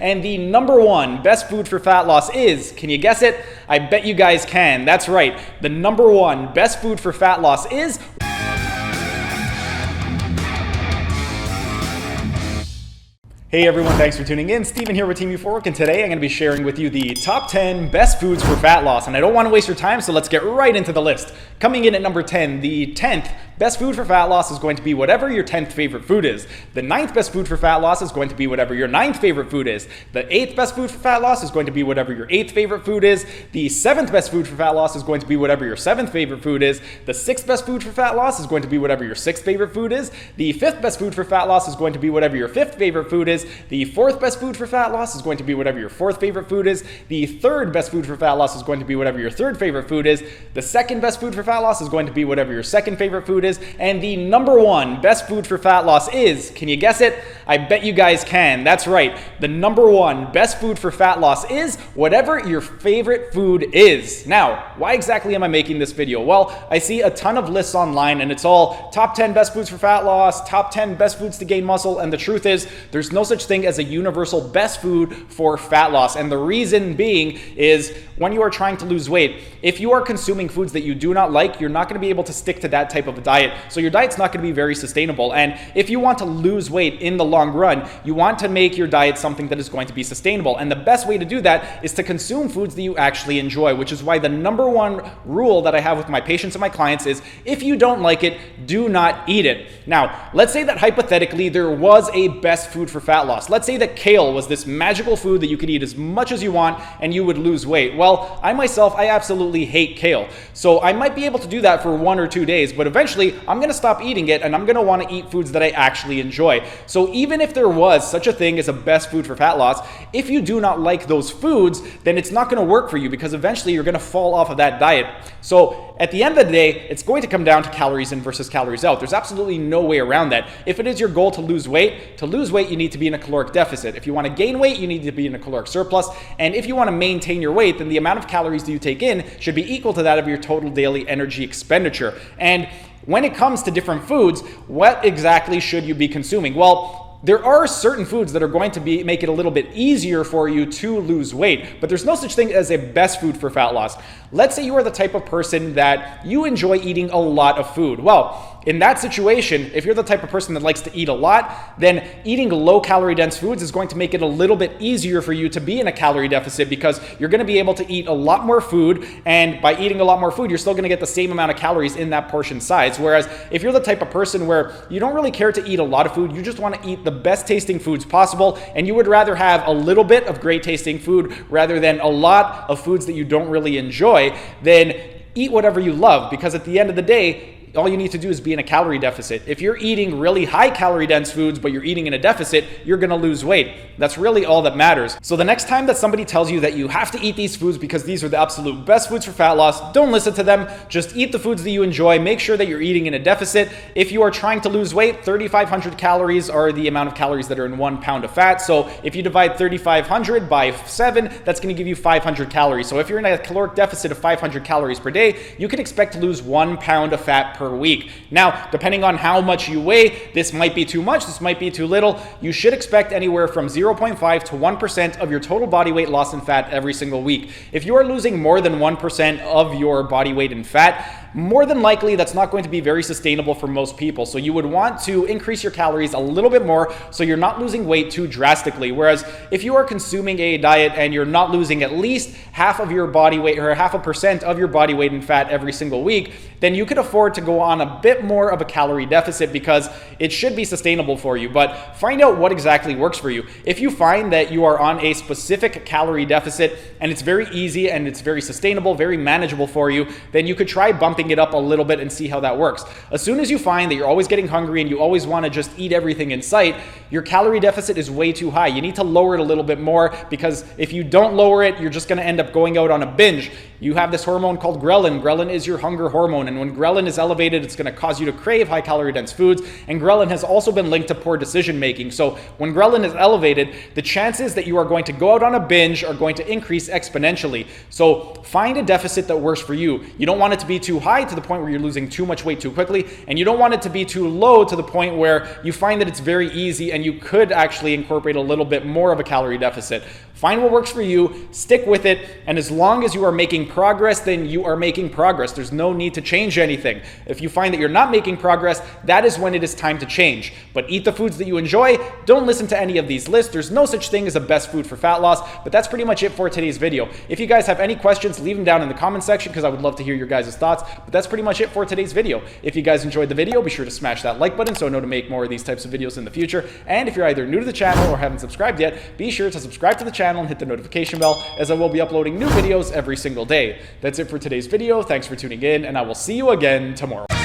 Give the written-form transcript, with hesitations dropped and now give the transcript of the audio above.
and the #1 best food for fat loss is, can you guess it? I bet you guys can. That's right. The #1 best food for fat loss is... Hey everyone, thanks for tuning in. Steven here with Team Euphoric, and today I'm going to be sharing with you the top 10 best foods for fat loss. And I don't want to waste your time, so let's get right into the list. Coming in at number 10, the 10th best food for fat loss is going to be whatever your 10th favorite food is. The 9th best food for fat loss is going to be whatever your 9th favorite food is. The 8th best food for fat loss is going to be whatever your 8th favorite food is. The 7th best food for fat loss is going to be whatever your 7th favorite food is. The 6th best food for fat loss is going to be whatever your 6th favorite food is. The 5th best food for fat loss is going to be whatever your 5th favorite food is. The 4th best food for fat loss is going to be whatever your 4th favorite food is. The 3rd best food for fat loss is going to be whatever your 3rd favorite food is. The 2nd best food for fat loss is going to be whatever your 2nd favorite food is. And the #1 best food for fat loss is, can you guess it? I bet you guys can. That's right. The #1 best food for fat loss is whatever your favorite food is. Now, why exactly am I making this video? Well, I see a ton of lists online and it's all top 10 best foods for fat loss, top 10 best foods to gain muscle, and the truth is there's no such thing as a universal best food for fat loss. And the reason being is when you are trying to lose weight, if you are consuming foods that you do not like, you're not going to be able to stick to that type of a diet. So your diet's not going to be very sustainable. And if you want to lose weight in the long run, you want to make your diet something that is going to be sustainable. And the best way to do that is to consume foods that you actually enjoy, which is why the #1 rule that I have with my patients and my clients is if you don't like it, do not eat it. Now, let's say that hypothetically there was a best food for fat loss. Let's say that kale was this magical food that you could eat as much as you want and you would lose weight. Well, I myself, I absolutely hate kale. So I might be able to do that for 1 or 2 days, but eventually I'm going to stop eating it and I'm going to want to eat foods that I actually enjoy. So even if there was such a thing as a best food for fat loss, if you do not like those foods, then it's not going to work for you because eventually you're going to fall off of that diet. So at the end of the day, it's going to come down to calories in versus calories out. There's absolutely no way around that. If it is your goal to lose weight, you need to be in a caloric deficit. If you want to gain weight, you need to be in a caloric surplus. And if you want to maintain your weight, then the amount of calories that you take in should be equal to that of your total daily energy expenditure. And when it comes to different foods, what exactly should you be consuming? Well, there are certain foods that are going to make it a little bit easier for you to lose weight, but there's no such thing as a best food for fat loss. Let's say you are the type of person that you enjoy eating a lot of food. Well, in that situation, if you're the type of person that likes to eat a lot, then eating low-calorie dense foods is going to make it a little bit easier for you to be in a calorie deficit because you're going to be able to eat a lot more food, and by eating a lot more food, you're still going to get the same amount of calories in that portion size. Whereas if you're the type of person where you don't really care to eat a lot of food, you just want to eat the best tasting foods possible, and you would rather have a little bit of great tasting food rather than a lot of foods that you don't really enjoy, then eat whatever you love, because at the end of the day, all you need to do is be in a calorie deficit. If you're eating really high calorie dense foods, but you're eating in a deficit, you're going to lose weight. That's really all that matters. So the next time that somebody tells you that you have to eat these foods because these are the absolute best foods for fat loss, don't listen to them. Just eat the foods that you enjoy. Make sure that you're eating in a deficit. If you are trying to lose weight, 3,500 calories are the amount of calories that are in 1 pound of fat. So if you divide 3,500 by 7, that's going to give you 500 calories. So if you're in a caloric deficit of 500 calories per day, you can expect to lose 1 pound of fat per week. Now, depending on how much you weigh, this might be too much, this might be too little. You should expect anywhere from 0.5 to 1% of your total body weight loss in fat every single week. If you are losing more than 1% of your body weight in fat, more than likely that's not going to be very sustainable for most people. So you would want to increase your calories a little bit more so you're not losing weight too drastically. Whereas if you are consuming a diet and you're not losing at least half of your body weight or 0.5% of your body weight in fat every single week, then you could afford to go on a bit more of a calorie deficit because it should be sustainable for you. But find out what exactly works for you. If you find that you are on a specific calorie deficit and it's very easy and it's very sustainable, very manageable for you, then you could try bumping it up a little bit and see how that works. As soon as you find that you're always getting hungry and you always want to just eat everything in sight, your calorie deficit is way too high. You need to lower it a little bit more, because if you don't lower it, you're just going to end up going out on a binge. You have this hormone called ghrelin. Ghrelin is your hunger hormone, and when ghrelin is elevated, it's going to cause you to crave high calorie dense foods, and ghrelin has also been linked to poor decision making. So when ghrelin is elevated, the chances that you are going to go out on a binge are going to increase exponentially. So find a deficit that works for you. You don't want it to be too high to the point where you're losing too much weight too quickly, and you don't want it to be too low to the point where you find that it's very easy and you could actually incorporate a little bit more of a calorie deficit. Find what works for you, stick with it, and as long as you are making progress, then you are making progress. There's no need to change anything. If you find that you're not making progress, that is when it is time to change. But eat the foods that you enjoy. Don't listen to any of these lists. There's no such thing as a best food for fat loss, but that's pretty much it for today's video. If you guys have any questions, leave them down in the comment section because I would love to hear your guys' thoughts, but that's pretty much it for today's video. If you guys enjoyed the video, be sure to smash that like button so I know to make more of these types of videos in the future. And if you're either new to the channel or haven't subscribed yet, be sure to subscribe to the channel and hit the notification bell, as I will be uploading new videos every single day. That's it for today's video. Thanks for tuning in, and I will see you again tomorrow.